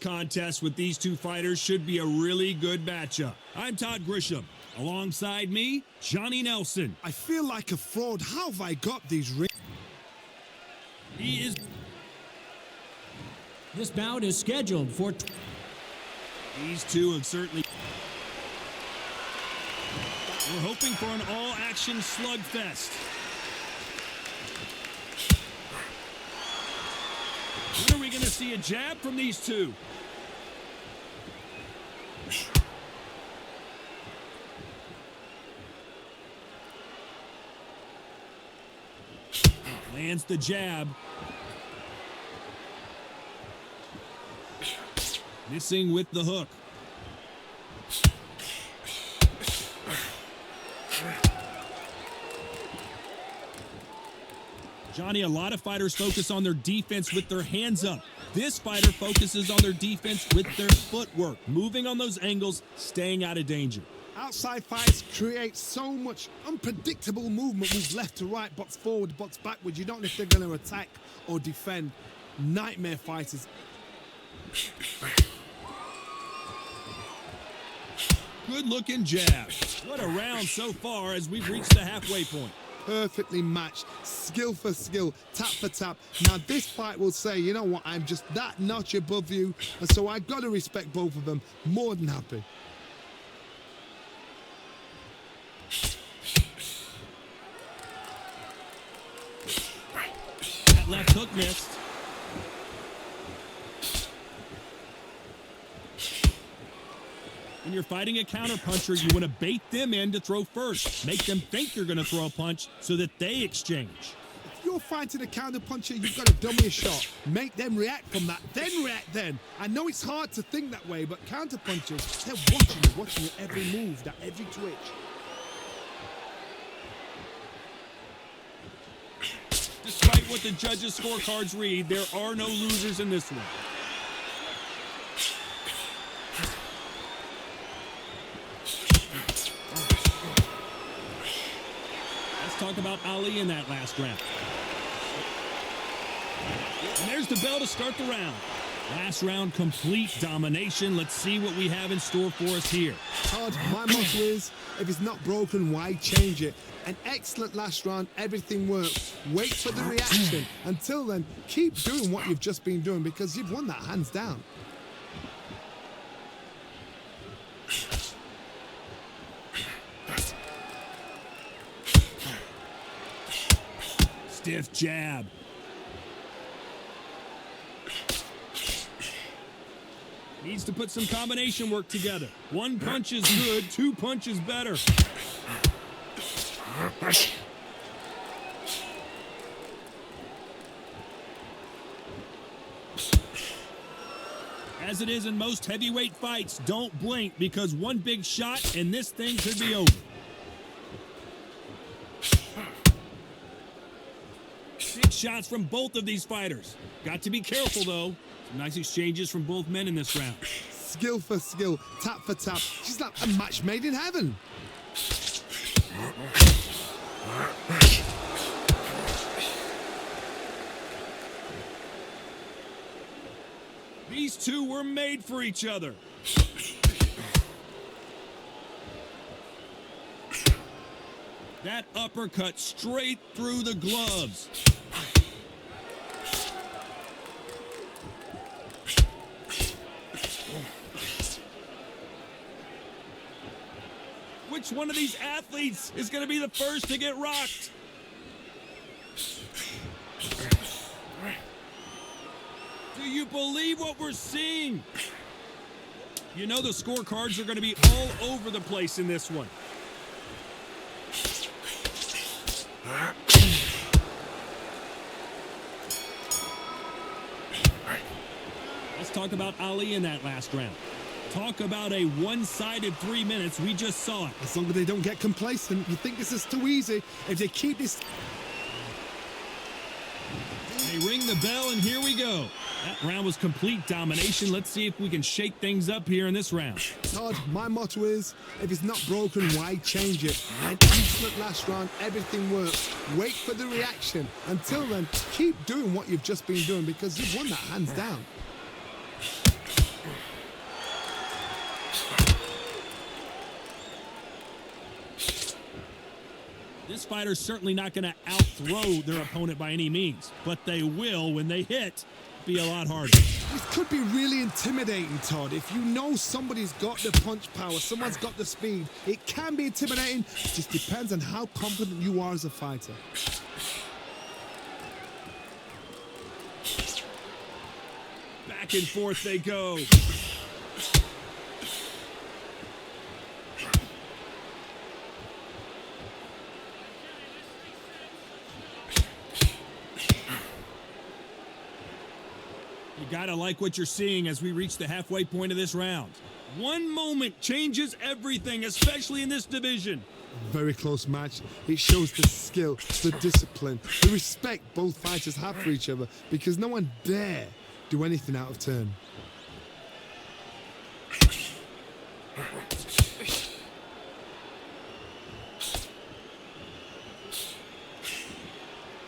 contest with these two fighters should be a really good matchup. I'm Todd Grisham. Alongside me, Johnny Nelson. I feel like a fraud. How have I got these rings? He is... This bout is scheduled for... These two have certainly... We're hoping for an all-action slugfest. When are we going to see a jab from these two? Lands the jab. Missing with the hook. Johnny, a lot of fighters focus on their defense with their hands up. This fighter focuses on their defense with their footwork, moving on those angles, staying out of danger. Outside fights create so much unpredictable movement. Moves left to right, box forward, box backwards. You don't know if they're going to attack or defend. Nightmare fighters. Good-looking jab. What a round so far as we've reached the halfway point. Perfectly matched, skill for skill, tap for tap. Now this fight will say, you know what, I'm just that notch above you, and so I got to respect both of them. More than happy. That left hook missed. When you're fighting a counterpuncher, you want to bait them in to throw first. Make them think you're going to throw a punch so that they exchange. If you're fighting a counterpuncher, you've got to dummy a shot. Make them react from that, then react then. I know it's hard to think that way, but counterpunchers, they're watching your every move, that every twitch. Despite what the judges' scorecards read, there are no losers in this one. Talk about Ali in that last round. And there's the bell to start the round. Last round, complete domination. Let's see what we have in store for us here. Todd, my motto is, if it's not broken, why change it? An excellent last round, everything works. Wait for the reaction. Until then, keep doing what you've just been doing because you've won that hands down. Stiff jab. Needs to put some combination work together. One punch is good, two punches better. As it is in most heavyweight fights, don't blink because one big shot and this thing could be over. Big shots from both of these fighters. Got to be careful, though. Some nice exchanges from both men in this round. Skill for skill, tap for tap. She's like a match made in heaven. These two were made for each other. That uppercut straight through the gloves. Which one of these athletes is going to be the first to get rocked? Do you believe what we're seeing? You know the scorecards are going to be all over the place in this one. Let's talk about Ali in that last round. Talk about a one-sided 3 minutes. We just saw it. As long as they don't get complacent, you think this is too easy. If they keep this... They ring the bell, and here we go. That round was complete domination. Let's see if we can shake things up here in this round. Todd, my motto is, if it's not broken, why change it? An excellent last round, everything works. Wait for the reaction. Until then, keep doing what you've just been doing because you've won that hands down. fighter's certainly not going to out-throw their opponent by any means, but they will, when they hit, be a lot harder. This could be really intimidating, Todd. If you know somebody's got the punch power, someone's got the speed, it can be intimidating. It just depends on how confident you are as a fighter. Back and forth they go. You gotta like what you're seeing as we reach the halfway point of this round. One moment changes everything, especially in this division. Very close match. It shows the skill, the discipline, the respect both fighters have for each other, because no one dare do anything out of turn.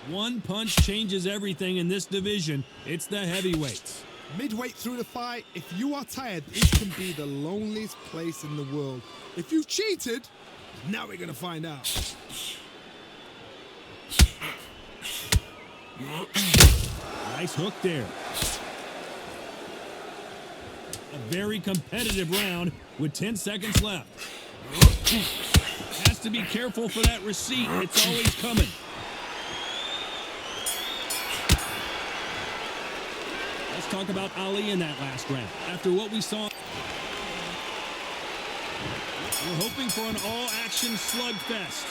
One punch changes everything in this division. It's the heavyweights. Midway through the fight, if you are tired, this can be the loneliest place in the world. If you cheated, now we're gonna find out. Nice hook there. A very competitive round with 10 seconds left. Has to be careful for that receipt. It's always coming. Let's talk about Ali in that last round. After what we saw, we're hoping for an all-action slugfest.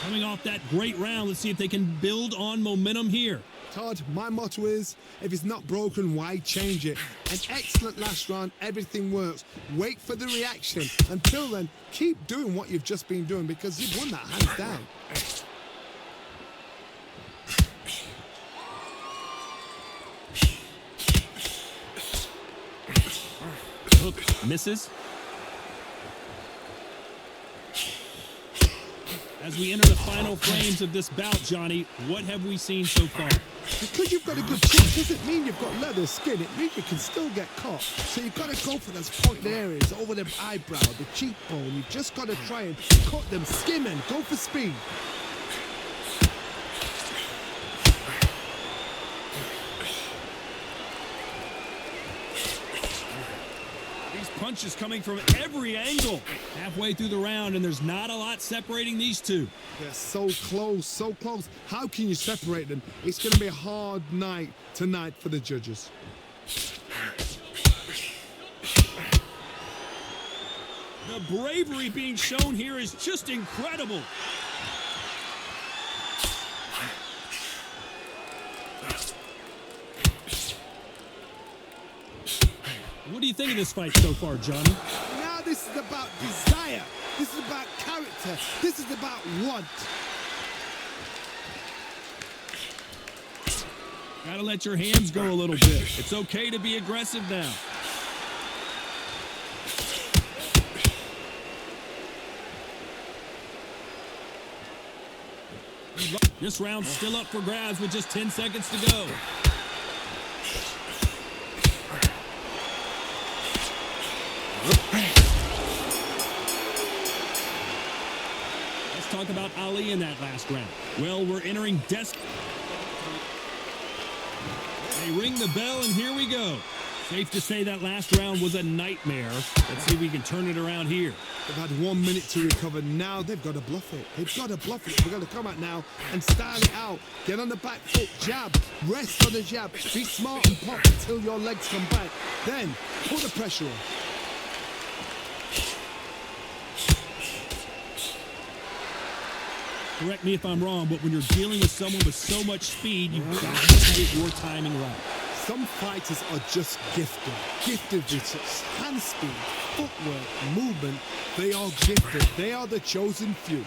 Coming off that great round, let's see if they can build on momentum here. Todd, my motto is, if it's not broken, why change it? An excellent last round, everything works. Wait for the reaction. Until then, keep doing what you've just been doing, because you've won that hands down. Hook misses. As we enter the final frames of this bout, Johnny, what have we seen so far? Because you've got a good chin doesn't mean you've got leather skin. It means you can still get caught. So you've got to go for those pointed areas, over the eyebrow, the cheekbone. You've just got to try and cut them, skim and go for speed. Punches coming from every angle. Halfway through the round, and there's not a lot separating these two. They're so close, so close. How can you separate them? It's going to be a hard night tonight for the judges. The bravery being shown here is just incredible. What do you think of this fight so far, Johnny? Now this is about desire. This is about character. This is about want. Gotta let your hands go a little bit. It's okay to be aggressive now. This round's still up for grabs with just 10 seconds to go. Let's talk about Ali in that last round. Well, we're entering They ring the bell, and here we go. Safe to say that last round was a nightmare. Let's see if we can turn it around here. They've had 1 minute to recover. Now they've got to bluff it. They've got to bluff it. They've got to come out now and style it out. Get on the back foot, jab, rest on the jab. Be smart and pop until your legs come back. Then put the pressure on. Correct me if I'm wrong, but when you're dealing with someone with so much speed, you've got to get your timing right. Some fighters are just gifted. Gifted with hand speed, footwork, movement. They are gifted. They are the chosen few.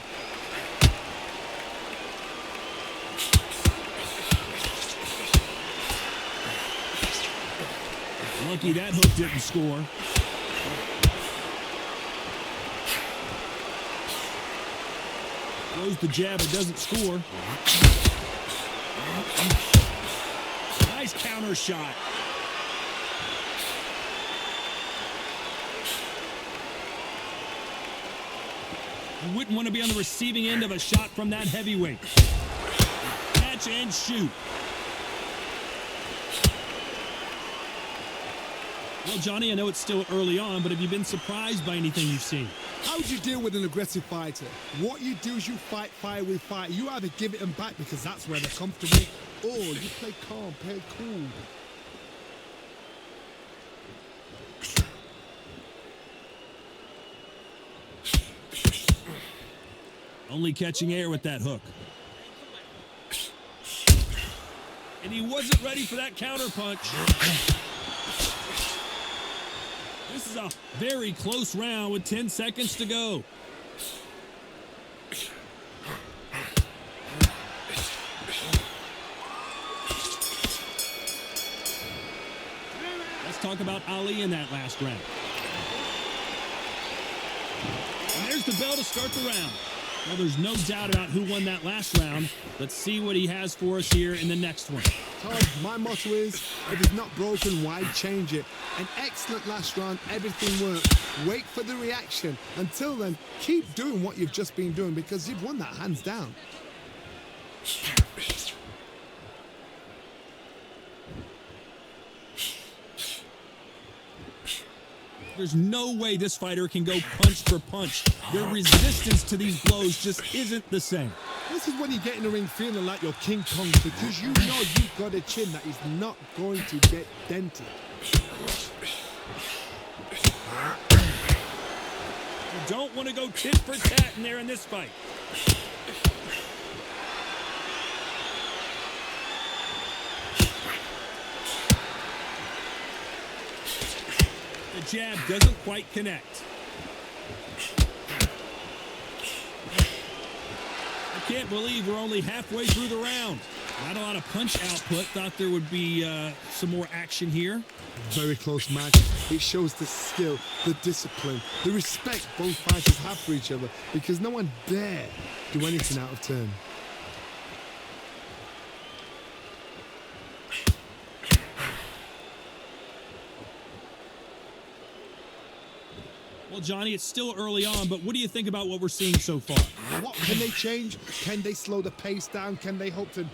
Lucky that hook didn't score. Throws the jab, it doesn't score. Nice counter shot. You wouldn't want to be on the receiving end of a shot from that heavyweight. Catch and shoot. Well, Johnny, I know it's still early on, but have you been surprised by anything you've seen? How do you deal with an aggressive fighter? What you do is you fight fire with fire. You either give it them back because that's where they're comfortable, or you play calm, play cool. Only catching air with that hook. And he wasn't ready for that counter punch. This is a very close round with 10 seconds to go. Let's talk about Ali in that last round. And there's the bell to start the round. Well, there's no doubt about who won that last round. Let's see what he has for us here in the next one. Todd, my motto is, if it's not broken, why change it? An excellent last round, everything worked. Wait for the reaction. Until then, keep doing what you've just been doing because you've won that hands down. There's no way this fighter can go punch for punch. Their resistance to these blows just isn't the same. This is when you get in the ring feeling like you're King Kong because you know you've got a chin that is not going to get dented. You don't want to go tit for tat in there in this fight. The jab doesn't quite connect. I can't believe we're only halfway through the round. Not a lot of punch output. Thought there would be some more action here. Very close match. It shows the skill, the discipline, the respect both fighters have for each other because no one dare do anything out of turn. Well, Johnny, it's still early on, but what do you think about what we're seeing so far? What can they change? Can they slow the pace down? Can they hope to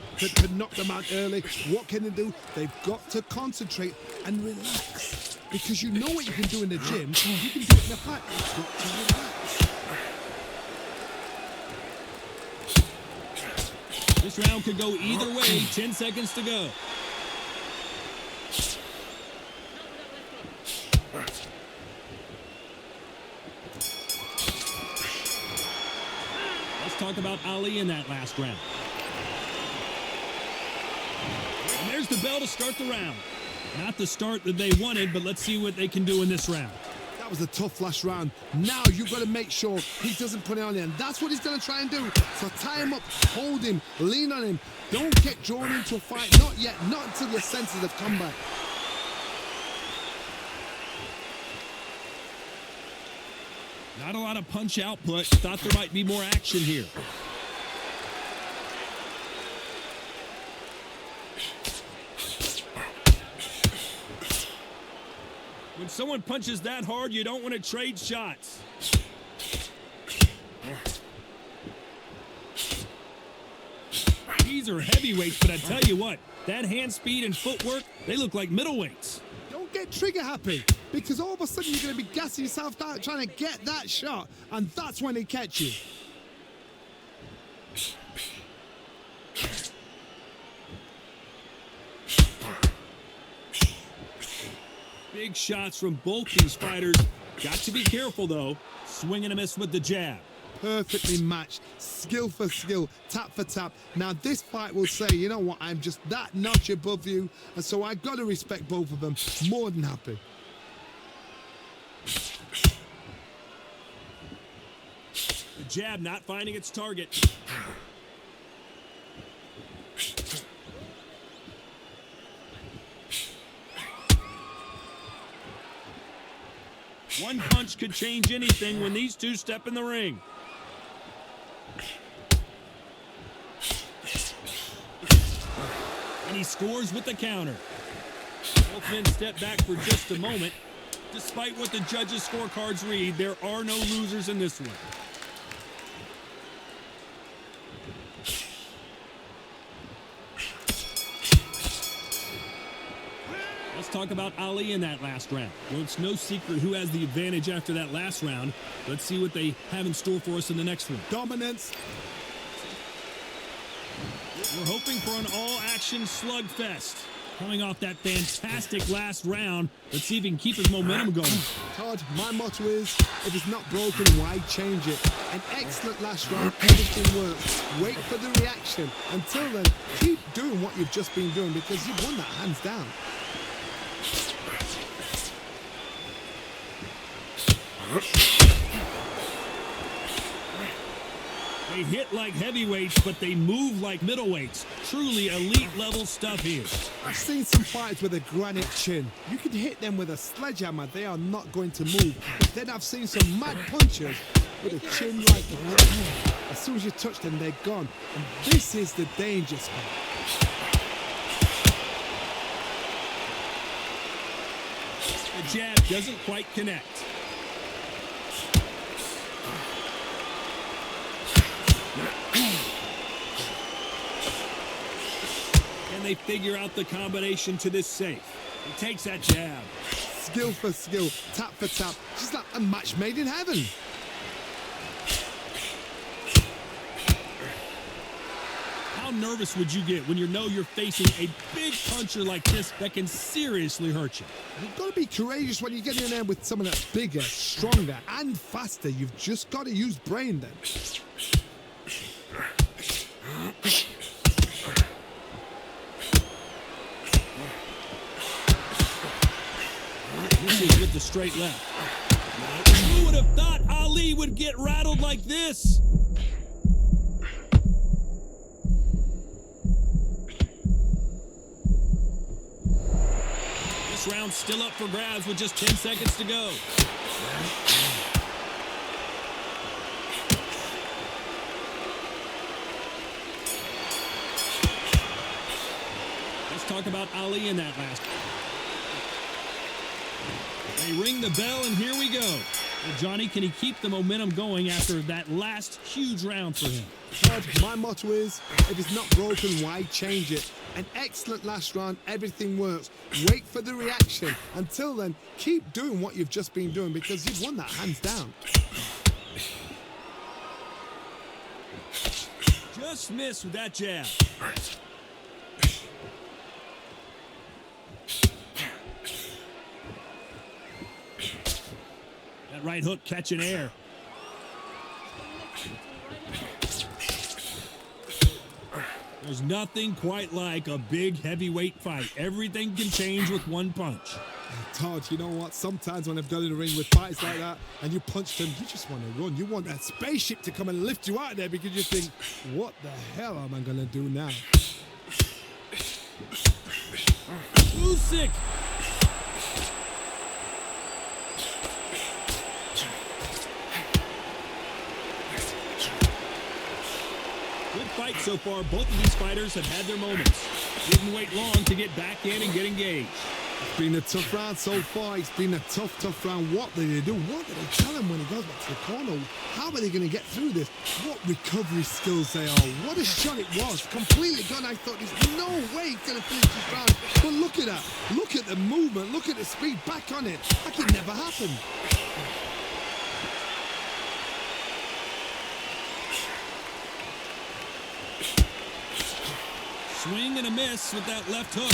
knock them out early? What can they do? They've got to concentrate and relax. Because you know what you can do in the gym, you can do it in a fight. You've got to relax. This round could go either way. 10 seconds to go. Talk about Ali in that last round. And there's the bell to start the round. Not the start that they wanted, but let's see what they can do in this round. That was a tough last round. Now you've got to make sure he doesn't put it on him. That's what he's going to try and do. So tie him up, hold him, lean on him. Don't get drawn into a fight. Not yet. Not until your senses have come back. Not a lot of punch output. Thought there might be more action here. When someone punches that hard, you don't want to trade shots. These are heavyweights, but I tell you what, that hand speed and footwork, they look like middleweights. Don't get trigger happy, because all of a sudden you're going to be gassing yourself out trying to get that shot, and that's when they catch you. Big shots from both these fighters. Got to be careful, though. Swing and a miss with the jab. Perfectly matched, skill for skill, tap for tap. Now this fight will say, you know what, I'm just that notch above you, and so I got to respect both of them. More than happy. The jab not finding its target. One punch could change anything when these two step in the ring. And he scores with the counter. Both men step back for just a moment. Despite what the judges' scorecards read, there are no losers in this one. talk about Ali in that last round. Well, it's no secret who has the advantage after that last round. Let's see what they have in store for us in the next one. Dominance. We're hoping for an all-action slugfest. Coming off that fantastic last round, let's see if he can keep his momentum going. Todd, my motto is, if it's not broken, why change it? An excellent last round, everything works. Wait for the reaction. Until then, keep doing what you've just been doing because you've won that hands down. They hit like heavyweights, but they move like middleweights. Truly elite-level stuff here. I've seen some fighters with a granite chin. You can hit them with a sledgehammer, they are not going to move. But then I've seen some mad punchers with a chin like that. As soon as you touch them, they're gone. And this is the danger spot. The jab doesn't quite connect. And they figure out the combination to this safe. He takes that jab. Skill for skill, tap for tap. Just like a match made in heaven. How nervous would you get when you know you're facing a big puncher like this that can seriously hurt you? You've got to be courageous when you get in there with someone that's bigger, stronger, and faster. You've just got to use brain then. This is with the straight left. Who would have thought Ali would get rattled like this? This round's still up for grabs with just 10 seconds to go. Let's talk about Ali in that last. They ring the bell, and here we go. Well, Johnny, can he keep the momentum going after that last huge round for him? Todd, my motto is, if it's not broken, why change it? An excellent last round, everything works. Wait for the reaction. Until then, keep doing what you've just been doing because you've won that hands down. Just missed with that jab. That right hook catching air. There's nothing quite like a big heavyweight fight. Everything can change with one punch. Todd, you know what? Sometimes when I've done in the ring with fights like that and you punch them, you just want to run. You want that spaceship to come and lift you out of there because you think, what the hell am I going to do now? Usyk. Good fight so far. Both of these fighters have had their moments. Didn't wait long to get back in and get engaged. It's been a tough round so far. It's been a tough round. What do they do? What do they tell him when he goes back to the corner? How are they going to get through this? What recovery skills they are. What a shot it was. Completely gone. I thought there's no way he's going to finish this round. But look at that. Look at the movement. Look at the speed. Back on it. Like it never happened. Swing and a miss with that left hook.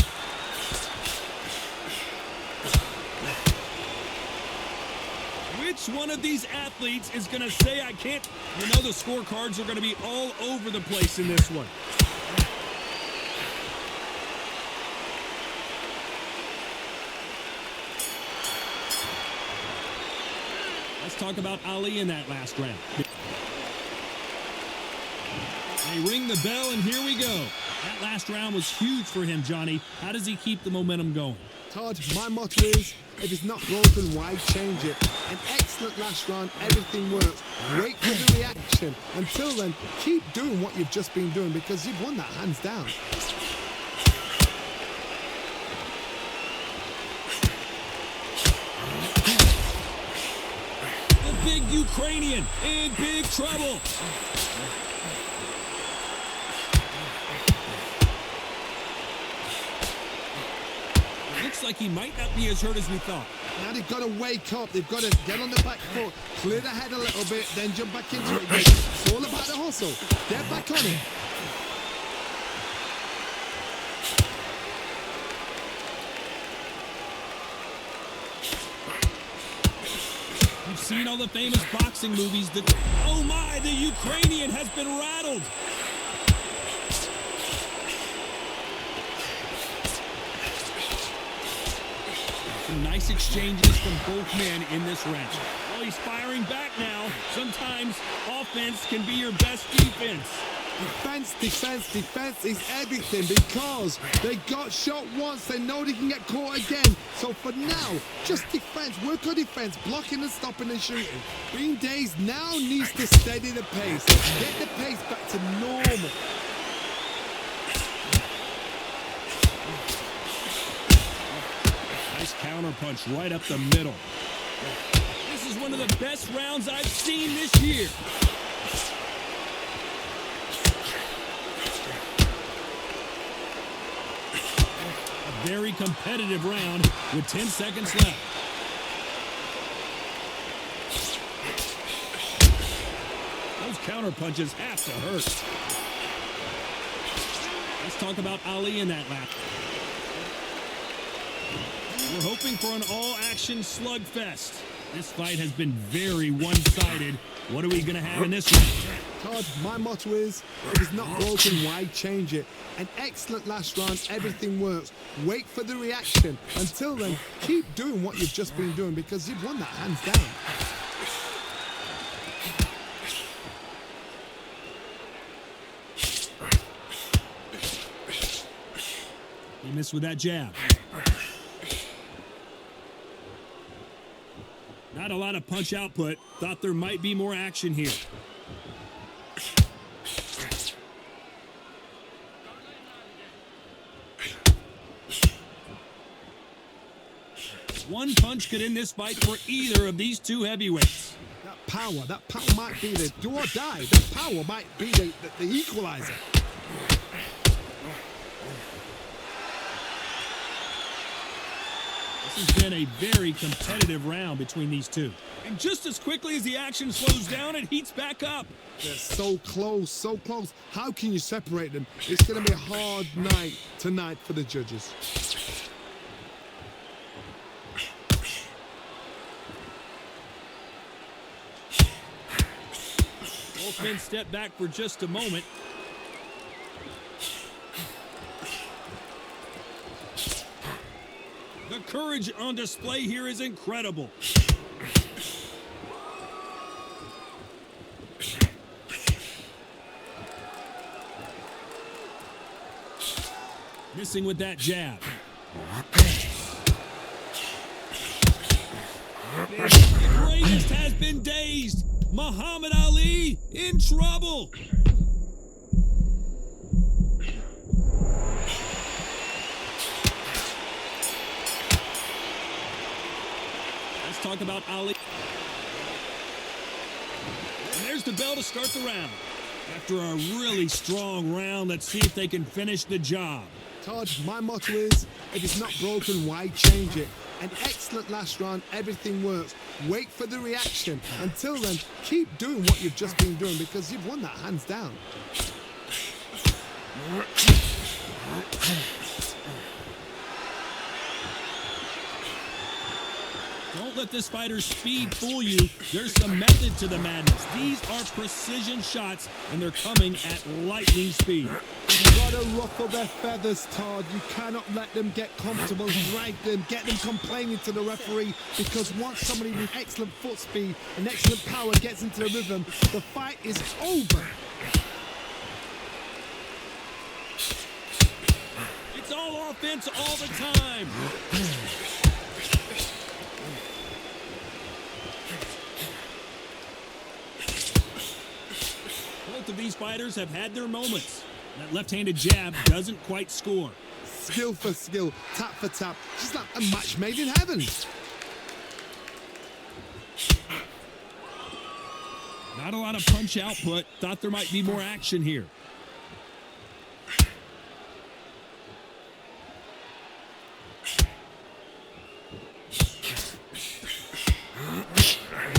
Which one of these athletes is going to say I can't? You know the scorecards are going to be all over the place in this one. Let's talk about Ali in that last round. They ring the bell, and here we go. That last round was huge for him, Johnny. How does he keep the momentum going? Todd, my motto is, if it's not broken, why change it? An excellent last round, everything works. Wait for the reaction. Until then, keep doing what you've just been doing because you've won that hands down. The big Ukrainian in big trouble. Looks like he might not be as hurt as we thought. Now they've got to wake up. They've got to get on the back foot, clear the head a little bit, then jump back into it again. It's all about the hustle. Get back on it. You've seen all the famous boxing movies. Oh my, the Ukrainian has been rattled. Some nice exchanges from both men in this round. Well, he's firing back now. Sometimes offense can be your best defense. Defense, defense, defense is everything because they got shot once. They know they can get caught again. So for now, just defense. Work on defense, blocking and stopping and shooting. Green Days now needs to steady the pace. Get the pace back to normal. Nice counter punch right up the middle. This is one of the best rounds I've seen this year. A very competitive round with 10 seconds left. Those counter punches have to hurt. Let's talk about Ali in that lap. We're hoping for an all-action slugfest. This fight has been very one-sided. What are we going to have in this round? Todd, my motto is, if it's not broken, why change it? An excellent last round, everything works. Wait for the reaction. Until then, keep doing what you've just been doing because you've won that hands down. He missed with that jab. Not a lot of punch output. Thought there might be more action here. One punch could end this fight for either of these two heavyweights. That power might be the do or die. That power might be the equalizer. This has been a very competitive round between these two. And just as quickly as the action slows down, it heats back up. They're so close, so close. How can you separate them? It's going to be a hard night tonight for the judges. Both men step back for just a moment. The courage on display here is incredible. Missing with that jab. The greatest has been dazed. Muhammad Ali in trouble. Let's talk about Ali. And there's the bell to start the round. After a really strong round, let's see if they can finish the job. Todd, my motto is, if it's not broken, why change it? An excellent last round, everything works. Wait for the reaction. Until then, keep doing what you've just been doing because you've won that hands down. Don't let this fighter's speed fool you. There's some method to the madness. These are precision shots, and they're coming at lightning speed. You've got to ruffle their feathers, Todd. You cannot let them get comfortable, drag them, get them complaining to the referee, because once somebody with excellent foot speed and excellent power gets into the rhythm, the fight is over. It's all offense all the time. Both of these fighters have had their moments. That left-handed jab doesn't quite score. Skill for skill, tap for tap, just like a match made in heaven. Not a lot of punch output. Thought there might be more action here.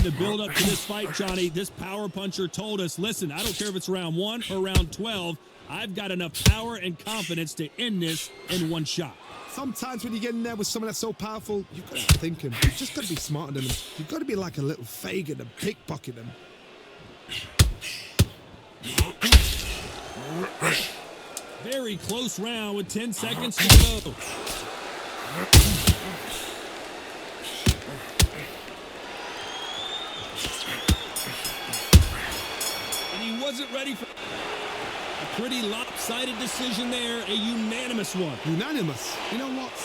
The build up to this fight, Johnny, this power puncher told us, listen, I don't care if it's round 1 or round 12, I've got enough power and confidence to end this in one shot. Sometimes when you get in there with someone that's so powerful, you've got to think him. You've just got to be smarter than him. You've got to be like a little Fagin and pickpocket him. Very close round with 10 seconds to go. And he wasn't ready for a pretty lopsided decision there, a unanimous one. Unanimous. You know what?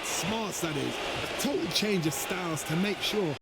Smart that is. A total change of styles to make sure